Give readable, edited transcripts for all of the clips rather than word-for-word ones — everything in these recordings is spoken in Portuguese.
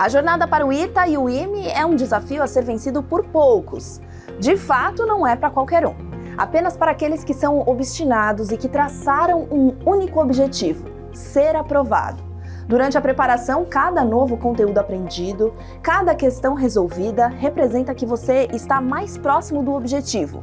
A jornada para o ITA e o IME é um desafio a ser vencido por poucos. De fato, não é para qualquer um. Apenas para aqueles que são obstinados e que traçaram um único objetivo: ser aprovado. Durante a preparação, cada novo conteúdo aprendido, cada questão resolvida representa que você está mais próximo do objetivo.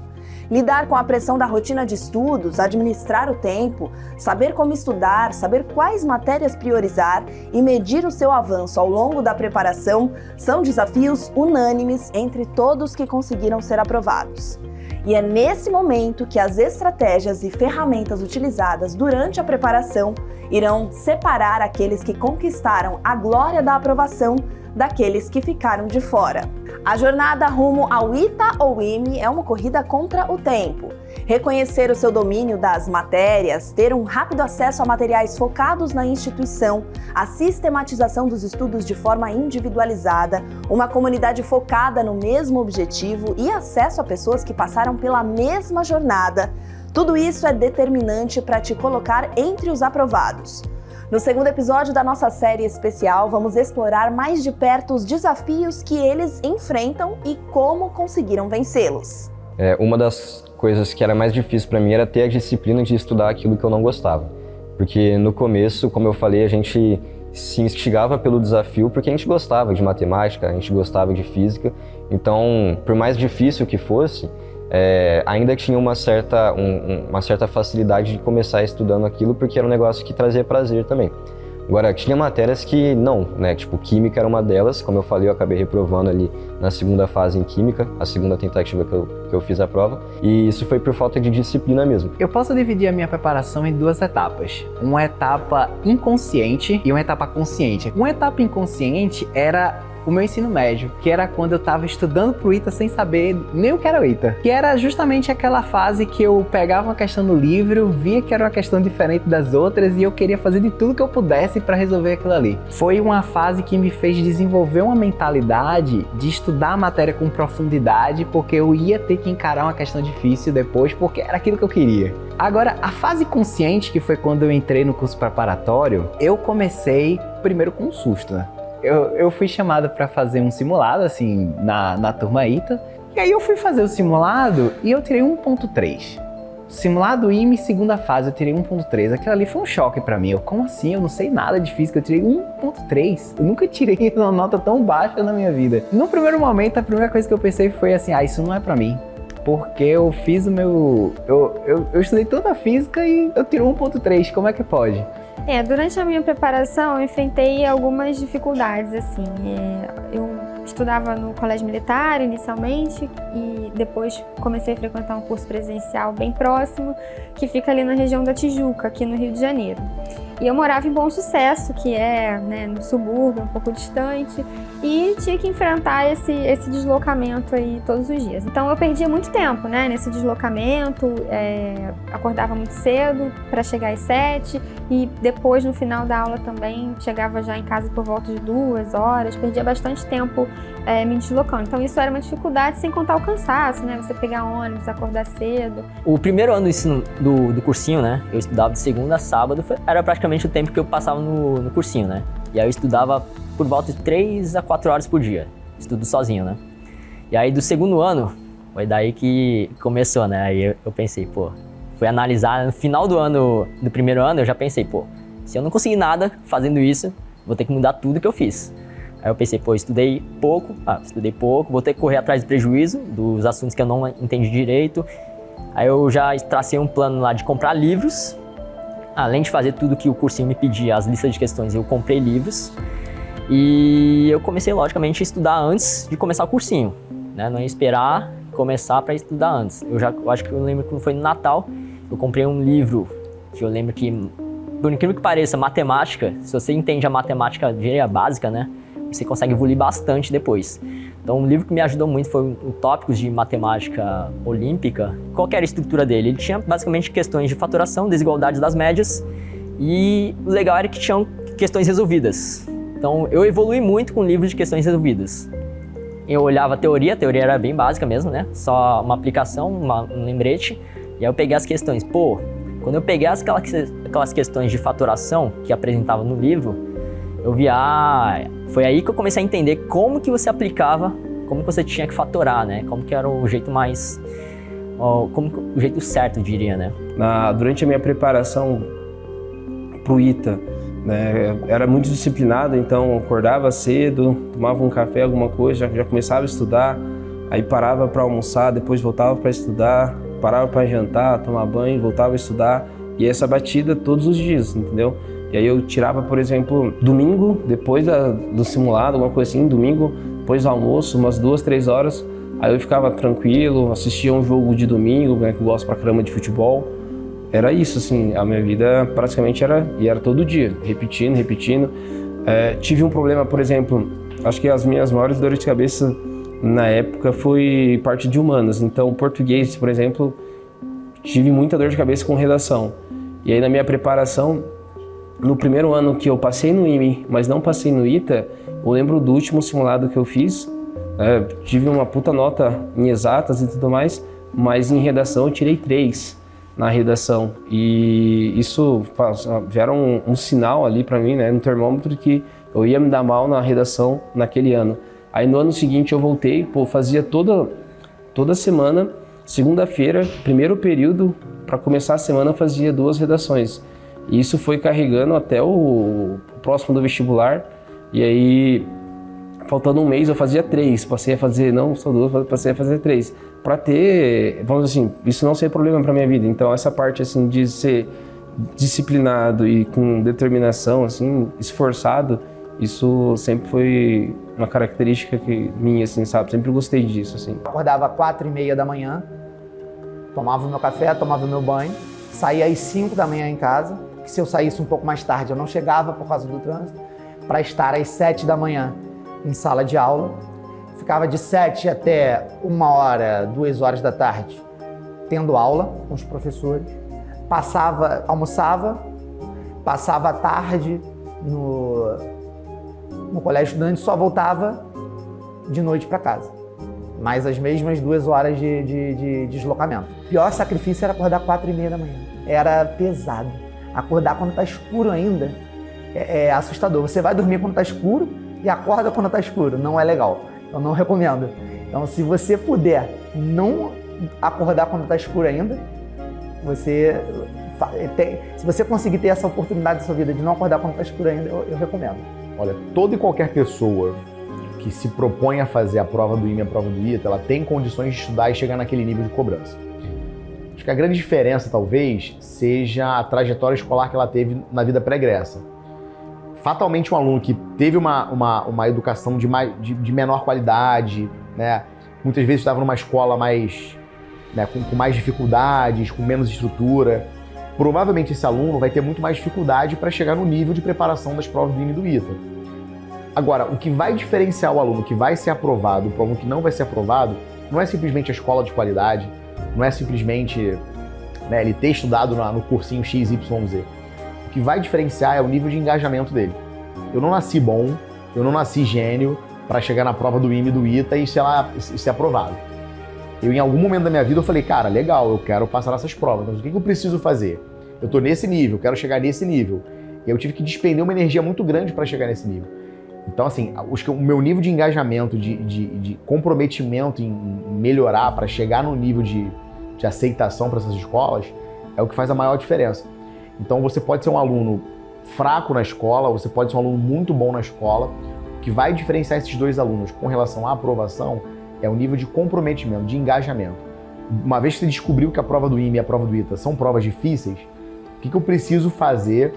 Lidar com a pressão da rotina de estudos, administrar o tempo, saber como estudar, saber quais matérias priorizar e medir o seu avanço ao longo da preparação são desafios unânimes entre todos que conseguiram ser aprovados. E é nesse momento que as estratégias e ferramentas utilizadas durante a preparação irão separar aqueles que conquistaram a glória da aprovação daqueles que ficaram de fora. A jornada rumo ao ITA ou IME é uma corrida contra o tempo. Reconhecer o seu domínio das matérias, ter um rápido acesso a materiais focados na instituição, a sistematização dos estudos de forma individualizada, uma comunidade focada no mesmo objetivo e acesso a pessoas que passaram pela mesma jornada, tudo isso é determinante para te colocar entre os aprovados. No segundo episódio da nossa série especial, vamos explorar mais de perto os desafios que eles enfrentam e como conseguiram vencê-los. Uma das coisas que era mais difícil para mim era ter a disciplina de estudar aquilo que eu não gostava. Porque no começo, como eu falei, a gente se instigava pelo desafio porque a gente gostava de matemática, a gente gostava de física. Então, por mais difícil que fosse, ainda tinha uma certa facilidade de começar estudando aquilo porque era um negócio que trazia prazer também. Agora, tinha matérias que não, né? Tipo, química era uma delas. Como eu falei, eu acabei reprovando ali na segunda fase em química, a segunda tentativa que eu fiz a prova. E isso foi por falta de disciplina mesmo. Eu posso dividir a minha preparação em duas etapas. Uma etapa inconsciente e uma etapa consciente. Uma etapa inconsciente era o meu ensino médio, que era quando eu estava estudando pro ITA sem saber nem o que era o ITA. Que era justamente aquela fase que eu pegava uma questão no livro, via que era uma questão diferente das outras e eu queria fazer de tudo que eu pudesse para resolver aquilo ali. Foi uma fase que me fez desenvolver uma mentalidade de estudar a matéria com profundidade, porque eu ia ter que encarar uma questão difícil depois, porque era aquilo que eu queria. Agora, a fase consciente, que foi quando eu entrei no curso preparatório, eu comecei primeiro com um susto, né? Eu fui chamado para fazer um simulado, assim, na turma ITA. E aí eu fui fazer o simulado e eu tirei 1.3. Simulado IME, segunda fase, eu tirei 1.3. Aquilo ali foi um choque para mim. Como assim? Eu não sei nada de física, eu tirei 1.3. Eu nunca tirei uma nota tão baixa na minha vida. No primeiro momento, a primeira coisa que eu pensei foi assim, isso não é para mim. Porque eu fiz o meu... Eu estudei toda a física e eu tirei 1.3. Como é que pode? Durante a minha preparação eu enfrentei algumas dificuldades, assim. Eu estudava no colégio militar inicialmente e depois comecei a frequentar um curso presencial bem próximo, que fica ali na região da Tijuca, aqui no Rio de Janeiro. E eu morava em Bom Sucesso, que é, no subúrbio, um pouco distante, e tinha que enfrentar esse deslocamento aí todos os dias. Então eu perdia muito tempo, nesse deslocamento, acordava muito cedo para chegar às 7 e depois no final da aula também chegava já em casa por volta de 2 horas, perdia bastante tempo me deslocando. Então isso era uma dificuldade, sem contar o cansaço, você pegar ônibus, acordar cedo. O primeiro ano do ensino do cursinho, eu estudava de segunda a sábado, era praticamente o tempo que eu passava no cursinho, E aí eu estudava por volta de 3 a 4 horas por dia, estudo sozinho, E aí do segundo ano, foi daí que começou, Aí eu pensei, fui analisar no final do ano, do primeiro ano, eu já pensei, se eu não conseguir nada fazendo isso, vou ter que mudar tudo que eu fiz. Aí eu pensei, estudei pouco, vou ter que correr atrás do prejuízo, dos assuntos que eu não entendi direito. Aí eu já tracei um plano lá de comprar livros. Além de fazer tudo que o cursinho me pedia, as listas de questões, eu comprei livros. E eu comecei, logicamente, a estudar antes de começar o cursinho, Não ia esperar começar para estudar antes. Eu acho que eu lembro que foi no Natal, eu comprei um livro que eu lembro que, por incrível que pareça, matemática, se você entende a matemática de engenharia básica, você consegue evoluir bastante depois. Então, um livro que me ajudou muito foi o Tópicos de Matemática Olímpica. Qual que era a estrutura dele? Ele tinha basicamente questões de fatoração, desigualdades das médias, e o legal era que tinham questões resolvidas. Então, eu evolui muito com o livro de questões resolvidas. Eu olhava a teoria era bem básica mesmo, Só uma aplicação, um lembrete, e aí eu peguei as questões. Quando eu peguei aquelas questões de fatoração que apresentava no livro, Foi aí que eu comecei a entender como que você aplicava, como que você tinha que fatorar, né? Como que era o jeito mais... o jeito certo, eu diria, né? Durante a minha preparação pro ITA, né, era muito disciplinado, então acordava cedo, tomava um café, alguma coisa, já começava a estudar, aí parava para almoçar, depois voltava para estudar, parava para jantar, tomar banho, voltava a estudar, e essa batida todos os dias, entendeu? E aí eu tirava, por exemplo, domingo, depois do simulado, alguma coisa assim, domingo, depois do almoço, umas 2, 3 horas, aí eu ficava tranquilo, assistia um jogo de domingo, né, que eu gosto pra caramba de futebol. Era isso, assim, a minha vida praticamente era todo dia, repetindo. Tive um problema, por exemplo, acho que as minhas maiores dores de cabeça na época foi parte de humanas. Então, português, por exemplo, tive muita dor de cabeça com redação. E aí na minha preparação, no primeiro ano que eu passei no IME, mas não passei no ITA, eu lembro do último simulado que eu fiz, tive uma puta nota em exatas e tudo mais, mas em redação eu tirei 3 na redação. E isso era um sinal ali pra mim, né, no termômetro, que eu ia me dar mal na redação naquele ano. Aí no ano seguinte eu voltei, fazia toda semana, segunda-feira, primeiro período, para começar a semana eu fazia 2 redações. E isso foi carregando até o próximo do vestibular, e aí, faltando um mês, eu fazia 3, passei a fazer 3, para ter, vamos dizer assim, isso não ser problema para minha vida. Então essa parte assim de ser disciplinado e com determinação, assim, esforçado, isso sempre foi uma característica minha, assim, sabe? Sempre gostei disso, assim. Acordava às 4h30 da manhã, tomava o meu café, tomava o meu banho, saía às 5 da manhã em casa, que se eu saísse um pouco mais tarde eu não chegava por causa do trânsito, para estar às 7 da manhã em sala de aula. Ficava de 7 até 1h, 2h da tarde tendo aula com os professores. Almoçava, passava a tarde no colégio estudante, só voltava de noite para casa. Mais as mesmas 2 horas de deslocamento. O pior sacrifício era acordar 4h30 da manhã. Era pesado. Acordar quando está escuro ainda é assustador. Você vai dormir quando está escuro e acorda quando está escuro. Não é legal. Eu não recomendo. Então, se você puder não acordar quando está escuro ainda, se você conseguir ter essa oportunidade na sua vida de não acordar quando está escuro ainda, eu recomendo. Olha, toda e qualquer pessoa que se propõe a fazer a prova do IME, a prova do ITA, ela tem condições de estudar e chegar naquele nível de cobrança. Acho que a grande diferença, talvez, seja a trajetória escolar que ela teve na vida pregressa. Fatalmente, um aluno que teve uma educação de menor qualidade, né, muitas vezes estava numa escola mais, né, com mais dificuldades, com menos estrutura, provavelmente esse aluno vai ter muito mais dificuldade para chegar no nível de preparação das provas do IME e do ITA. Agora, o que vai diferenciar o aluno que vai ser aprovado para o aluno que não vai ser aprovado não é simplesmente a escola de qualidade, não é simplesmente, né, ele ter estudado no cursinho XYZ. O que vai diferenciar é o nível de engajamento dele. Eu não nasci bom, eu não nasci gênio para chegar na prova do IME e do ITA e ser aprovado. Em algum momento da minha vida eu falei, cara, legal, eu quero passar nessas provas, mas o que eu preciso fazer? Eu tô nesse nível, quero chegar nesse nível. E eu tive que despender uma energia muito grande para chegar nesse nível. Então, assim, o meu nível de engajamento, de comprometimento em melhorar para chegar no nível de aceitação para essas escolas é o que faz a maior diferença. Então, você pode ser um aluno fraco na escola, você pode ser um aluno muito bom na escola. O que vai diferenciar esses dois alunos com relação à aprovação é o nível de comprometimento, de engajamento. Uma vez que você descobriu que a prova do IME e a prova do ITA são provas difíceis, o que eu preciso fazer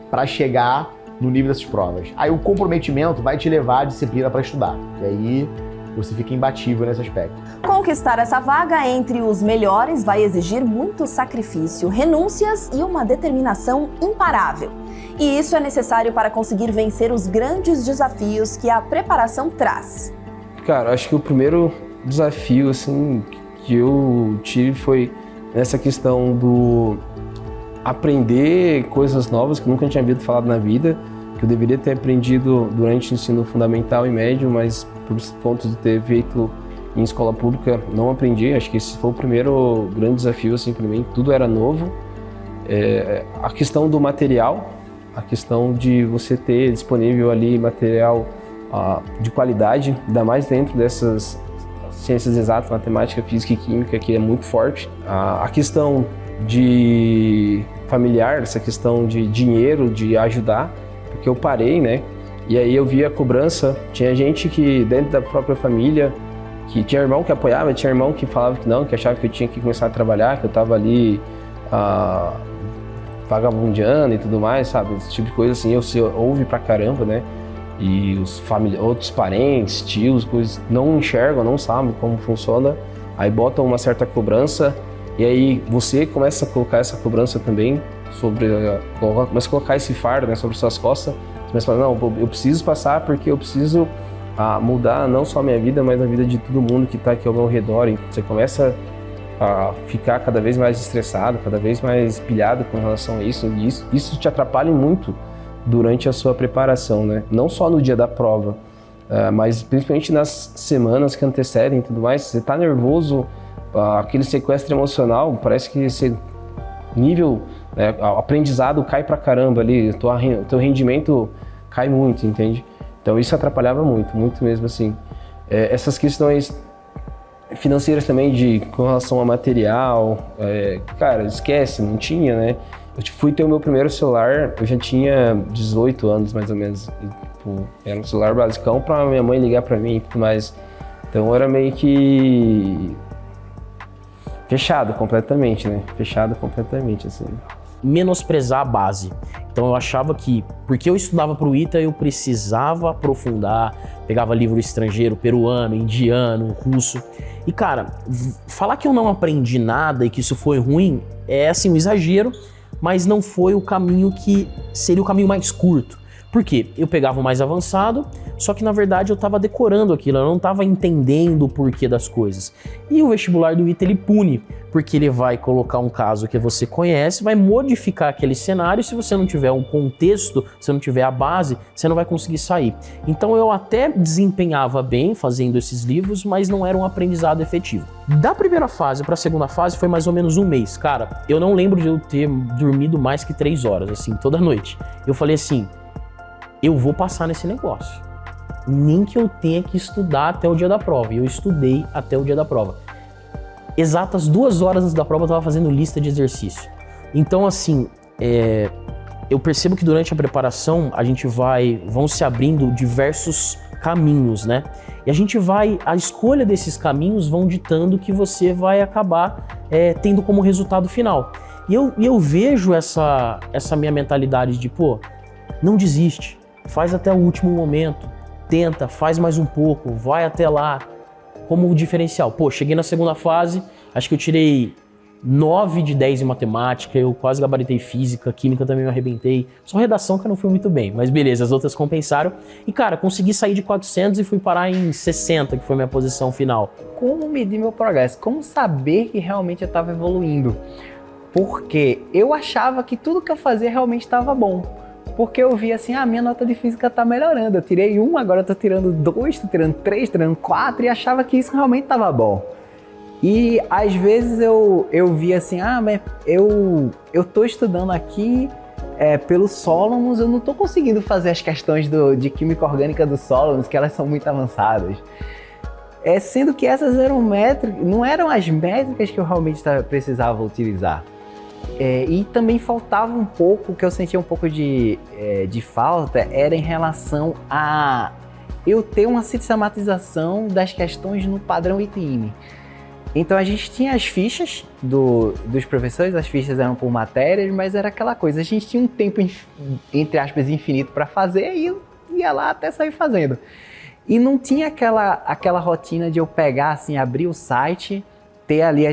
para chegar no nível dessas provas? Aí o comprometimento vai te levar à disciplina para estudar. E aí você fica imbatível nesse aspecto. Conquistar essa vaga entre os melhores vai exigir muito sacrifício, renúncias e uma determinação imparável. E isso é necessário para conseguir vencer os grandes desafios que a preparação traz. Cara, acho que o primeiro desafio assim, que eu tive foi nessa questão do aprender coisas novas que nunca tinha ouvido falar na vida, que eu deveria ter aprendido durante o ensino fundamental e médio, mas por pontos de ter feito em escola pública não aprendi. Acho que esse foi o primeiro grande desafio assim para mim. Tudo era novo. A questão do material, a questão de você ter disponível ali material de qualidade, ainda mais dentro dessas ciências exatas, matemática, física e química, que é muito forte. A questão de familiar, essa questão de dinheiro, de ajudar, porque eu parei, né? E aí eu via a cobrança, tinha gente que dentro da própria família, que tinha irmão que apoiava, tinha irmão que falava que não, que achava que eu tinha que começar a trabalhar, que eu estava ali vagabundeando e tudo mais, sabe? Esse tipo de coisa assim, você ouve pra caramba, né? E os outros parentes, tios, coisas, não enxergam, não sabem como funciona, aí botam uma certa cobrança, e aí você começa a colocar essa cobrança também, começa a colocar esse fardo, né, sobre suas costas, você começa a falar, não, eu preciso passar porque eu preciso mudar não só a minha vida, mas a vida de todo mundo que está aqui ao meu redor. E você começa a ficar cada vez mais estressado, cada vez mais pilhado com relação a isso, e isso te atrapalha muito durante a sua preparação, né? Não só no dia da prova, mas principalmente nas semanas que antecedem e tudo mais. Você está nervoso, aquele sequestro emocional, parece que esse nível, né, aprendizado cai pra caramba ali, o teu rendimento cai muito, entende? Então isso atrapalhava muito, muito mesmo assim. Essas questões financeiras também com relação a material, cara, esquece, não tinha, né? Eu fui ter o meu primeiro celular, eu já tinha 18 anos mais ou menos. E, tipo, era um celular basicão pra minha mãe ligar pra mim e tudo mais. Então era meio que fechado completamente, né? Fechado completamente, assim. Menosprezar a base. Então eu achava que, porque eu estudava para o ITA, eu precisava aprofundar, pegava livro estrangeiro, peruano, indiano, russo. E cara, falar que eu não aprendi nada e que isso foi ruim é assim um exagero, mas não foi o caminho que seria o caminho mais curto. Por quê? Eu pegava o mais avançado, só que na verdade eu estava decorando aquilo, eu não estava entendendo o porquê das coisas. E o vestibular do ITA ele pune, porque ele vai colocar um caso que você conhece, vai modificar aquele cenário, se você não tiver um contexto, se não tiver a base, você não vai conseguir sair. Então eu até desempenhava bem fazendo esses livros, mas não era um aprendizado efetivo. Da primeira fase para a segunda fase foi mais ou menos um mês. Cara, eu não lembro de eu ter dormido mais que 3 horas, assim, toda noite. Eu falei assim, eu vou passar nesse negócio. Nem que eu tenha que estudar até o dia da prova. E eu estudei até o dia da prova. Exatas 2 horas antes da prova eu estava fazendo lista de exercício. Então, assim, eu percebo que durante a preparação vão se abrindo diversos caminhos, né? E a escolha desses caminhos vão ditando que você vai acabar tendo como resultado final. E eu vejo essa minha mentalidade de, pô, não desiste. Faz até o último momento, tenta, faz mais um pouco, vai até lá, como diferencial. Pô, cheguei na segunda fase, acho que eu tirei 9 de 10 em matemática, eu quase gabaritei física, química também me arrebentei, só redação que eu não fui muito bem, mas beleza, as outras compensaram. E cara, consegui sair de 400 e fui parar em 60, que foi minha posição final. Como medir meu progresso? Como saber que realmente eu estava evoluindo? Porque eu achava que tudo que eu fazia realmente estava bom. Porque eu vi assim, minha nota de física tá melhorando. Eu tirei 1, agora eu tô tirando 2, tô tirando 3, tô tirando 4 e achava que isso realmente tava bom. E às vezes eu via assim, mas eu tô estudando aqui pelo Solomons, eu não tô conseguindo fazer as questões de química orgânica do Solomons, que elas são muito avançadas. Sendo que essas não eram as métricas que eu realmente precisava utilizar. E também faltava um pouco, o que eu sentia um pouco de falta, era em relação a eu ter uma sistematização das questões no padrão ITIME. Então a gente tinha as fichas dos professores, as fichas eram por matérias, mas era aquela coisa, a gente tinha um tempo, entre aspas, infinito para fazer e ia lá até sair fazendo. E não tinha aquela rotina de eu pegar, assim, abrir o site, ter ali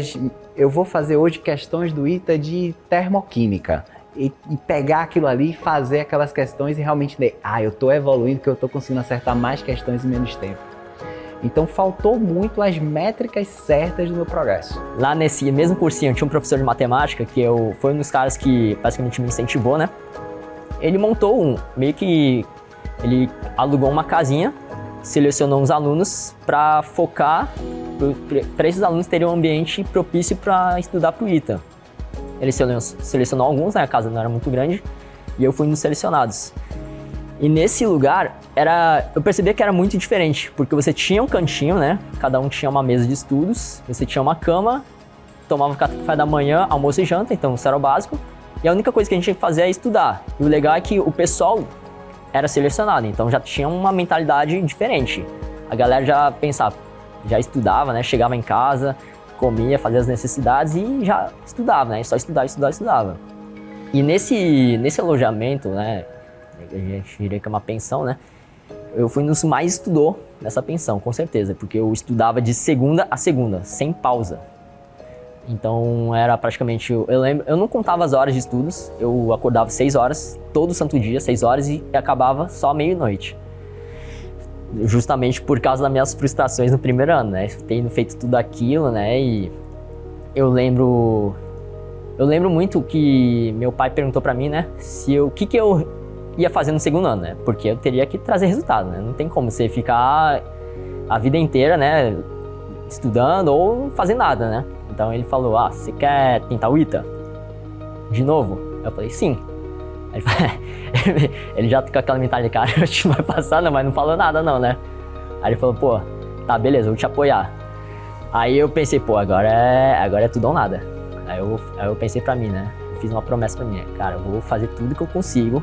eu vou fazer hoje questões do ITA de termoquímica e pegar aquilo ali, fazer aquelas questões e realmente ver, eu tô evoluindo, que eu tô conseguindo acertar mais questões em menos tempo. Então faltou muito as métricas certas do meu progresso. Lá nesse mesmo cursinho tinha um professor de matemática que foi um dos caras que basicamente me incentivou, né? Ele montou ele alugou uma casinha, selecionou uns alunos para focar, para esses alunos terem um ambiente propício para estudar para o ITA. Ele selecionou alguns, né? A casa não era muito grande, e eu fui um dos selecionados. E nesse lugar, eu percebia que era muito diferente, porque você tinha um cantinho, né? Cada um tinha uma mesa de estudos, você tinha uma cama, tomava café da manhã, almoço e janta, então isso era o básico. E a única coisa que a gente tinha que fazer é estudar. E o legal é que o pessoal era selecionado, então já tinha uma mentalidade diferente. A galera já pensava, já estudava, né? Chegava em casa, comia, fazia as necessidades e já estudava, né? Só estudava. E nesse alojamento, né? A gente diria que é uma pensão, né? Eu fui um dos mais estudou nessa pensão, com certeza, porque eu estudava de segunda a segunda, sem pausa. Então era praticamente, eu não contava as horas de estudos, eu acordava 6 horas, todo santo dia, 6 horas e acabava só meia-noite. Justamente por causa das minhas frustrações no primeiro ano, né? Tendo feito tudo aquilo, né? E eu lembro muito que meu pai perguntou pra mim, né? O que eu ia fazer no segundo ano, né? Porque eu teria que trazer resultado, né? Não tem como você ficar a vida inteira, né? Estudando ou não fazer nada, né? Então ele falou, você quer tentar o ITA? De novo? Eu falei, sim. Ele já com aquela mentalidade, cara, a gente vai passar, não, mas não falou nada não, né? Aí ele falou, tá, beleza, eu vou te apoiar. Aí eu pensei, agora é tudo ou nada. Aí eu pensei pra mim, né? Eu fiz uma promessa pra mim, cara, eu vou fazer tudo que eu consigo.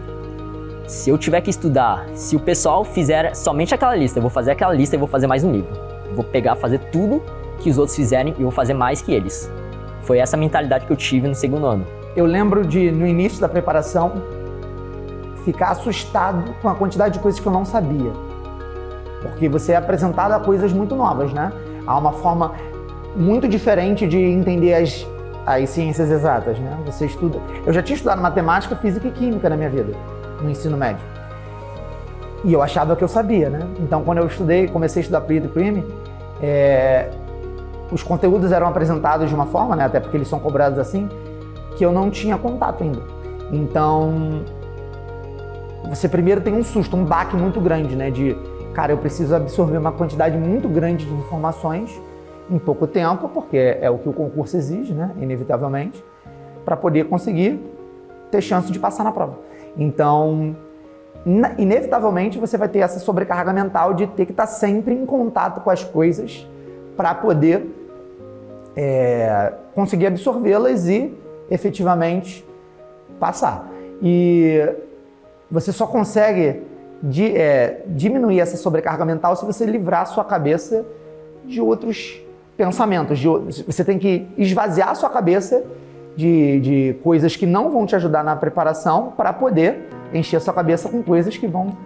Se eu tiver que estudar, se o pessoal fizer somente aquela lista, eu vou fazer aquela lista e vou fazer mais um livro. Eu vou fazer tudo que os outros fizerem e eu vou fazer mais que eles. Foi essa mentalidade que eu tive no segundo ano. Eu lembro de, no início da preparação, ficar assustado com a quantidade de coisas que eu não sabia. Porque você é apresentado a coisas muito novas, né? Há uma forma muito diferente de entender as ciências exatas, né? Você estuda... Eu já tinha estudado matemática, física e química na minha vida, no ensino médio. E eu achava que eu sabia, né? Então, quando eu comecei a estudar para o ITA e para o IME, os conteúdos eram apresentados de uma forma, né? Até porque eles são cobrados assim, que eu não tinha contato ainda. Então, você primeiro tem um susto, um baque muito grande, né? Cara, eu preciso absorver uma quantidade muito grande de informações em pouco tempo, porque é o que o concurso exige, né? Inevitavelmente, para poder conseguir ter chance de passar na prova. Então, inevitavelmente, você vai ter essa sobrecarga mental de ter que estar sempre em contato com as coisas para poder conseguir absorvê-las e efetivamente passar. E você só consegue diminuir essa sobrecarga mental se você livrar a sua cabeça de outros pensamentos. Você tem que esvaziar a sua cabeça de coisas que não vão te ajudar na preparação para poder encher a sua cabeça com coisas que vão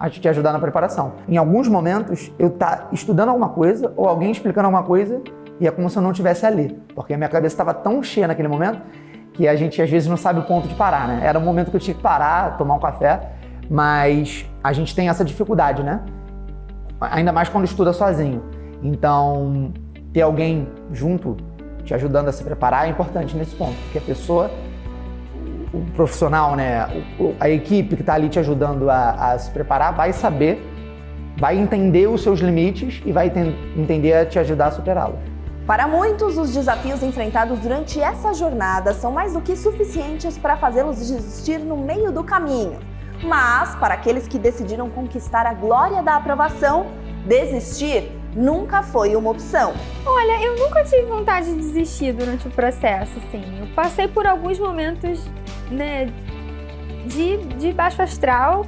te ajudar na preparação. Em alguns momentos, eu estou estudando alguma coisa ou alguém explicando alguma coisa e é como se eu não estivesse ali, porque a minha cabeça estava tão cheia naquele momento que a gente às vezes não sabe o ponto de parar, né? Era um momento que eu tinha que parar, tomar um café, mas a gente tem essa dificuldade, né? Ainda mais quando estuda sozinho. Então, ter alguém junto te ajudando a se preparar é importante nesse ponto, porque a pessoa, o profissional, né, a equipe que está ali te ajudando a se preparar vai saber, vai entender os seus limites e vai entender a te ajudar a superá-los. Para muitos, os desafios enfrentados durante essa jornada são mais do que suficientes para fazê-los desistir no meio do caminho. Mas, para aqueles que decidiram conquistar a glória da aprovação, desistir nunca foi uma opção. Olha, eu nunca tive vontade de desistir durante o processo, assim. Eu passei por alguns momentos, né, de baixo astral,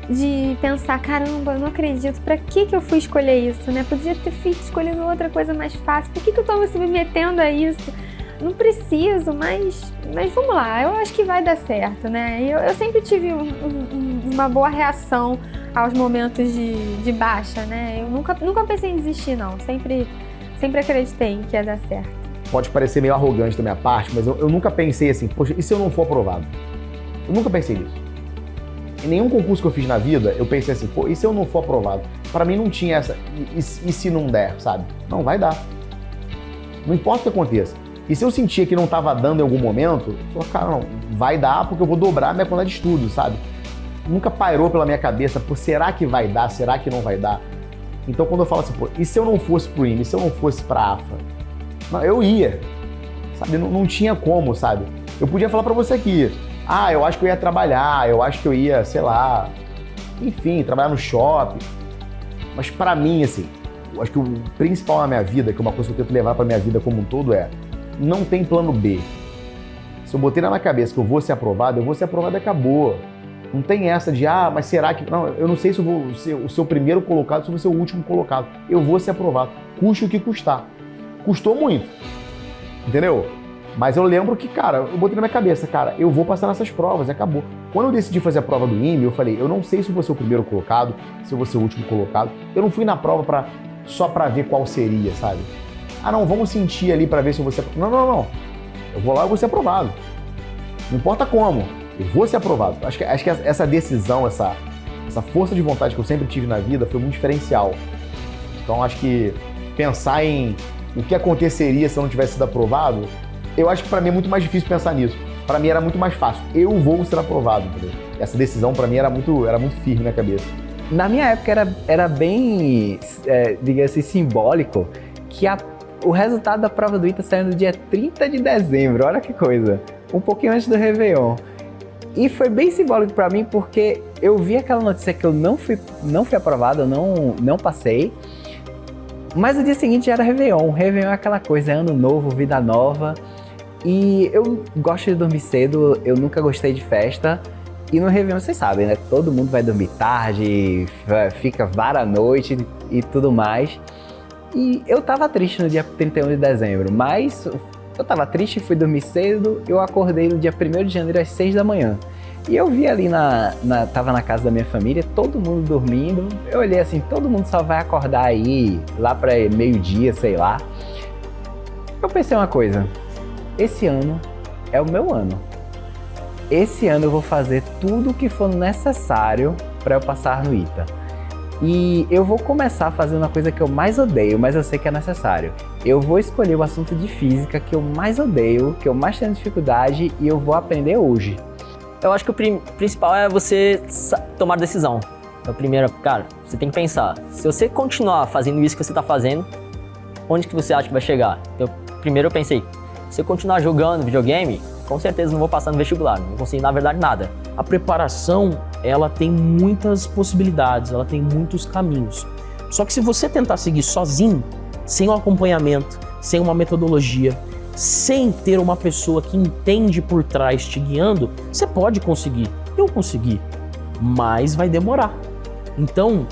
de pensar, caramba, eu não acredito, pra que eu fui escolher isso, né? Podia ter escolhido outra coisa mais fácil, por que eu tô me submetendo a isso? Não preciso, mas vamos lá, eu acho que vai dar certo, né? Eu sempre tive uma boa reação aos momentos de baixa, né? Eu nunca pensei em desistir, não. Sempre acreditei que ia dar certo. Pode parecer meio arrogante da minha parte, mas eu nunca pensei assim, poxa, e se eu não for aprovado? Eu nunca pensei nisso. Em nenhum concurso que eu fiz na vida, eu pensei assim, pô, e se eu não for aprovado? Para mim não tinha essa, e se não der, sabe? Não, vai dar. Não importa o que aconteça. E se eu sentia que não estava dando em algum momento, eu falei, cara, não, vai dar porque eu vou dobrar a minha quantidade de estudo, sabe? Nunca pairou pela minha cabeça, pô, será que vai dar? Será que não vai dar? Então quando eu falo assim, pô, e se eu não fosse pro IME, e se eu não fosse pra AFA? Não, eu ia, sabe? Não tinha como, sabe? Eu podia falar pra você aqui, Ah, eu acho que eu ia trabalhar, eu acho que eu ia, sei lá, enfim, trabalhar no shopping. Mas pra mim, assim, eu acho que o principal na minha vida, que é uma coisa que eu tento levar pra minha vida como um todo é, não tem plano B. Se eu botei na minha cabeça que eu vou ser aprovado e acabou. Não tem essa de, mas será que... Não, eu não sei se eu vou ser o seu primeiro colocado, se eu vou ser o último colocado. Eu vou ser aprovado, custe o que custar. Custou muito, entendeu? Mas eu lembro que, cara, eu botei na minha cabeça, cara, eu vou passar nessas provas e acabou. Quando eu decidi fazer a prova do IME, eu falei, eu não sei se eu vou ser o primeiro colocado, se eu vou ser o último colocado. Eu não fui na prova só pra ver qual seria, sabe? Ah, não, vamos sentir ali pra ver se eu vou ser... Não. Eu vou lá e vou ser aprovado. Não importa como, eu vou ser aprovado. Acho que essa decisão, essa força de vontade que eu sempre tive na vida foi muito diferencial. Então acho que pensar em o que aconteceria se eu não tivesse sido aprovado, eu acho que pra mim é muito mais difícil pensar nisso. Pra mim era muito mais fácil. Eu vou ser aprovado, entendeu? Essa decisão pra mim era muito firme na cabeça. Na minha época era bem, digamos assim, simbólico que o resultado da prova do ITA saiu no dia 30 de dezembro. Olha que coisa. Um pouquinho antes do Réveillon. E foi bem simbólico pra mim porque eu vi aquela notícia que eu não fui aprovado, eu não passei. Mas o dia seguinte já era Réveillon. Réveillon é aquela coisa, é ano novo, vida nova. E eu gosto de dormir cedo, eu nunca gostei de festa. E no Réveillon, vocês sabem, né? Todo mundo vai dormir tarde, fica vara à noite e tudo mais. E eu tava triste no dia 31 de dezembro, mas eu tava triste e fui dormir cedo. Eu acordei no dia 1º de janeiro às 6 da manhã. E eu vi ali, tava na casa da minha família, todo mundo dormindo. Eu olhei assim, todo mundo só vai acordar aí lá pra meio-dia, sei lá. Eu pensei uma coisa, esse ano é o meu ano. Esse ano eu vou fazer tudo o que for necessário para eu passar no ITA. E eu vou começar fazendo uma coisa que eu mais odeio, mas eu sei que é necessário. Eu vou escolher o assunto de física que eu mais odeio, que eu mais tenho dificuldade e eu vou aprender hoje. Eu acho que o principal é você tomar decisão. Então, primeiro, cara, você tem que pensar. Se você continuar fazendo isso que você está fazendo, onde que você acha que vai chegar? Então, primeiro eu pensei, se eu continuar jogando videogame, com certeza não vou passar no vestibular, não vou conseguir, na verdade, nada. A preparação, ela tem muitas possibilidades, ela tem muitos caminhos. Só que se você tentar seguir sozinho, sem um acompanhamento, sem uma metodologia, sem ter uma pessoa que entende por trás te guiando, você pode conseguir. Eu consegui, mas vai demorar. Então,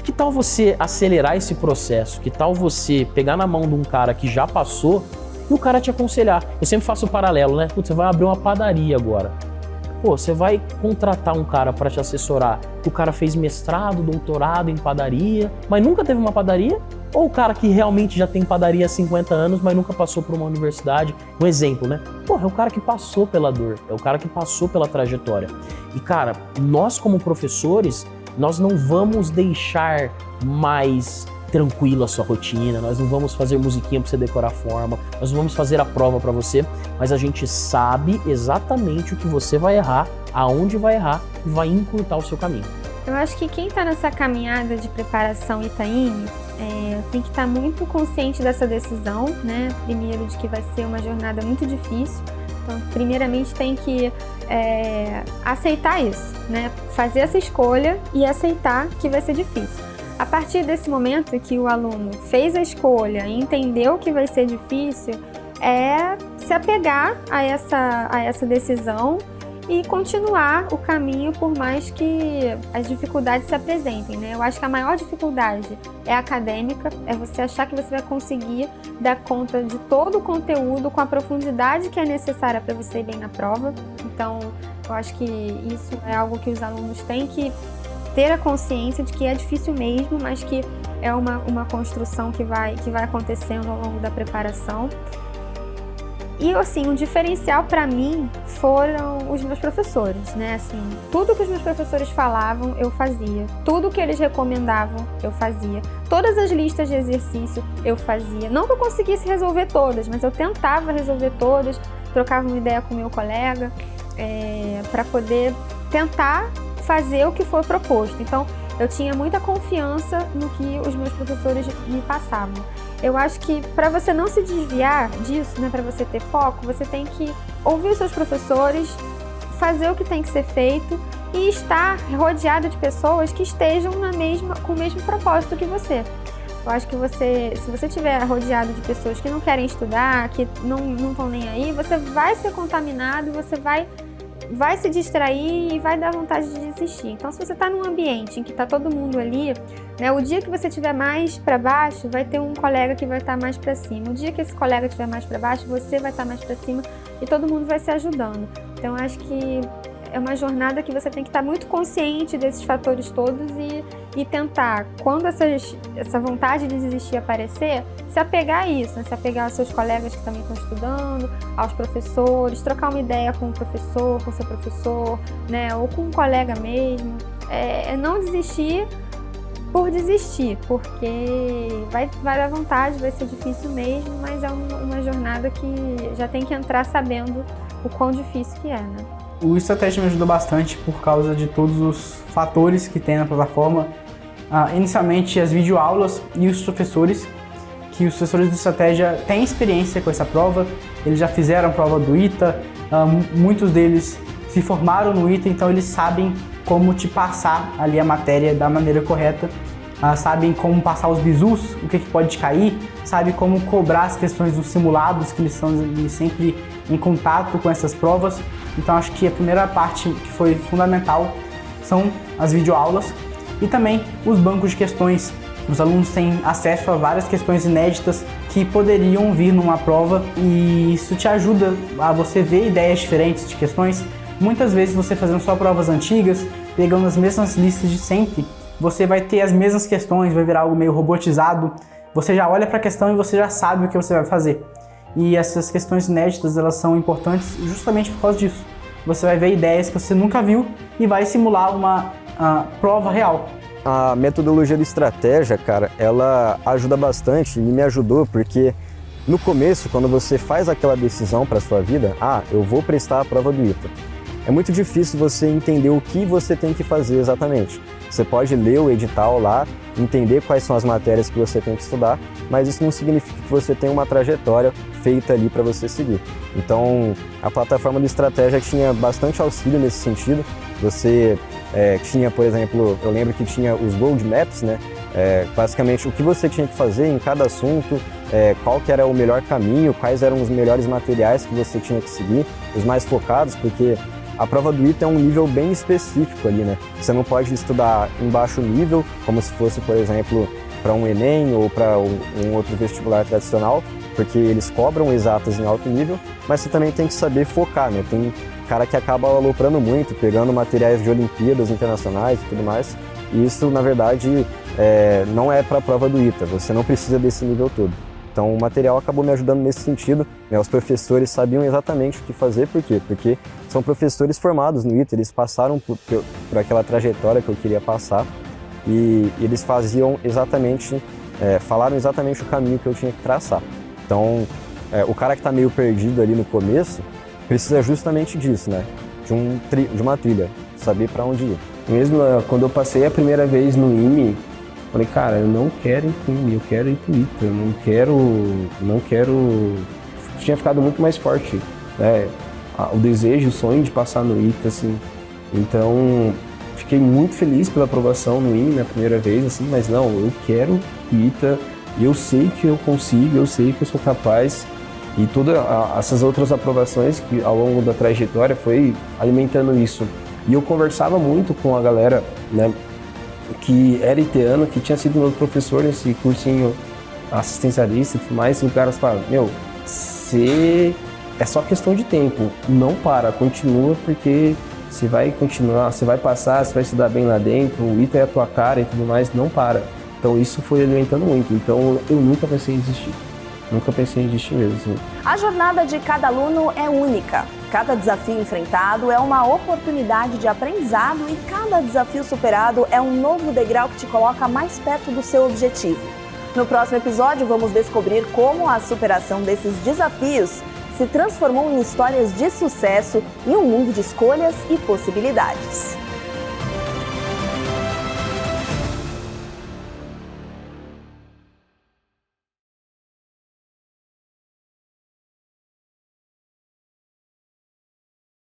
que tal você acelerar esse processo? Que tal você pegar na mão de um cara que já passou e o cara te aconselhar? Eu sempre faço o paralelo, né? Putz, você vai abrir uma padaria agora. Pô, você vai contratar um cara para te assessorar, que o cara fez mestrado, doutorado em padaria, mas nunca teve uma padaria? Ou o cara que realmente já tem padaria há 50 anos, mas nunca passou por uma universidade? Um exemplo, né? Pô, é o cara que passou pela dor, é o cara que passou pela trajetória. E cara, nós como professores, nós não vamos deixar mais tranquilo a sua rotina, nós não vamos fazer musiquinha para você decorar a forma, nós não vamos fazer a prova para você, mas a gente sabe exatamente o que você vai errar, aonde vai errar e vai encurtar o seu caminho. Eu acho que quem está nessa caminhada de preparação ITA-IME tem que estar muito consciente dessa decisão, né? Primeiro, de que vai ser uma jornada muito difícil. Então, primeiramente, tem que aceitar isso, né? Fazer essa escolha e aceitar que vai ser difícil. A partir desse momento que o aluno fez a escolha e entendeu que vai ser difícil, é se apegar a essa decisão e continuar o caminho por mais que as dificuldades se apresentem, né? Eu acho que a maior dificuldade é acadêmica, é você achar que você vai conseguir dar conta de todo o conteúdo com a profundidade que é necessária para você ir bem na prova. Então, eu acho que isso é algo que os alunos têm que ter a consciência de que é difícil mesmo, mas que é uma construção que vai acontecendo ao longo da preparação. E, assim, um diferencial para mim foram os meus professores, né? Assim, tudo que os meus professores falavam, eu fazia. Tudo que eles recomendavam, eu fazia. Todas as listas de exercício, eu fazia. Não que eu conseguisse resolver todas, mas eu tentava resolver todas, trocava uma ideia com o meu colega, para poder tentar fazer o que foi proposto. Então, eu tinha muita confiança no que os meus professores me passavam. Eu acho que para você não se desviar disso, né, para você ter foco, você tem que ouvir os seus professores, fazer o que tem que ser feito e estar rodeado de pessoas que estejam com o mesmo propósito que você. Eu acho que se você estiver rodeado de pessoas que não querem estudar, que não estão nem aí, você vai ser contaminado, você vai se distrair e vai dar vontade de desistir. Então, se você está num ambiente em que está todo mundo ali, né, o dia que você estiver mais para baixo, vai ter um colega que vai estar mais para cima. O dia que esse colega estiver mais para baixo, você vai estar mais para cima e todo mundo vai se ajudando. Então, eu acho que é uma jornada que você tem que estar muito consciente desses fatores todos e tentar, quando essa vontade de desistir aparecer, se apegar a isso, né? Se apegar aos seus colegas que também estão estudando, aos professores, trocar uma ideia com o professor, com o seu professor, né? Ou com um colega mesmo. É não desistir por desistir, porque vai dar vontade, vai ser difícil mesmo, mas é uma jornada que já tem que entrar sabendo o quão difícil que é, né? O Estratégia me ajudou bastante por causa de todos os fatores que tem na plataforma. Inicialmente as videoaulas e os professores, que os professores do Estratégia têm experiência com essa prova, eles já fizeram a prova do ITA, muitos deles se formaram no ITA, então eles sabem como te passar ali a matéria da maneira correta, sabem como passar os bizus, o que pode te cair, sabem como cobrar as questões dos simulados, que eles estão sempre em contato com essas provas. Então acho que a primeira parte que foi fundamental são as videoaulas e também os bancos de questões. Os alunos têm acesso a várias questões inéditas que poderiam vir numa prova e isso te ajuda a você ver ideias diferentes de questões. Muitas vezes você fazendo só provas antigas, pegando as mesmas listas de sempre, você vai ter as mesmas questões, vai virar algo meio robotizado. Você já olha para a questão e você já sabe o que você vai fazer. E essas questões inéditas, elas são importantes justamente por causa disso. Você vai ver ideias que você nunca viu e vai simular uma prova real. A metodologia de estratégia, cara, ela ajuda bastante e me ajudou porque no começo, quando você faz aquela decisão para sua vida, eu vou prestar a prova do ITA, é muito difícil você entender o que você tem que fazer exatamente. Você pode ler o edital lá, entender quais são as matérias que você tem que estudar, mas isso não significa que você tem uma trajetória feita ali para você seguir. Então, a plataforma de estratégia tinha bastante auxílio nesse sentido. Você tinha, por exemplo, eu lembro que tinha os Gold Maps, né? Basicamente, o que você tinha que fazer em cada assunto, qual que era o melhor caminho, quais eram os melhores materiais que você tinha que seguir, os mais focados, porque a prova do ITA é um nível bem específico ali, né? Você não pode estudar em baixo nível, como se fosse, por exemplo, para um Enem ou para um outro vestibular tradicional, porque eles cobram exatas em alto nível, mas você também tem que saber focar, né? Tem cara que acaba aloprando muito, pegando materiais de Olimpíadas internacionais e tudo mais, e isso, na verdade, não é para a prova do ITA, você não precisa desse nível todo. Então o material acabou me ajudando nesse sentido, né? Os professores sabiam exatamente o que fazer, por quê? Porque são professores formados no ITA, eles passaram por aquela trajetória que eu queria passar e eles faziam exatamente, falaram exatamente o caminho que eu tinha que traçar. Então o cara que está meio perdido ali no começo precisa justamente disso, né? De uma trilha, saber para onde ir. Mesmo quando eu passei a primeira vez no IME, falei, cara, eu não quero ir pro IME, eu quero ir pro ITA, eu não quero... Tinha ficado muito mais forte, né? O desejo, o sonho de passar no ITA, assim. Então, fiquei muito feliz pela aprovação no IME na primeira vez, assim, mas não, eu quero o ITA, eu sei que eu consigo, eu sei que eu sou capaz. E todas essas outras aprovações que ao longo da trajetória foi alimentando isso. E eu conversava muito com a galera, né, que era iteano, que tinha sido meu professor nesse cursinho assistencialista e tudo mais, e o cara fala, é só questão de tempo, não para, continua, porque você vai continuar, você vai passar, você vai estudar bem lá dentro, o ITA é a tua cara e tudo mais, não para. Então isso foi alimentando muito, então eu nunca pensei em desistir. Nunca pensei em desistir mesmo. Assim. A jornada de cada aluno é única. Cada desafio enfrentado é uma oportunidade de aprendizado e cada desafio superado é um novo degrau que te coloca mais perto do seu objetivo. No próximo episódio, vamos descobrir como a superação desses desafios se transformou em histórias de sucesso e um mundo de escolhas e possibilidades.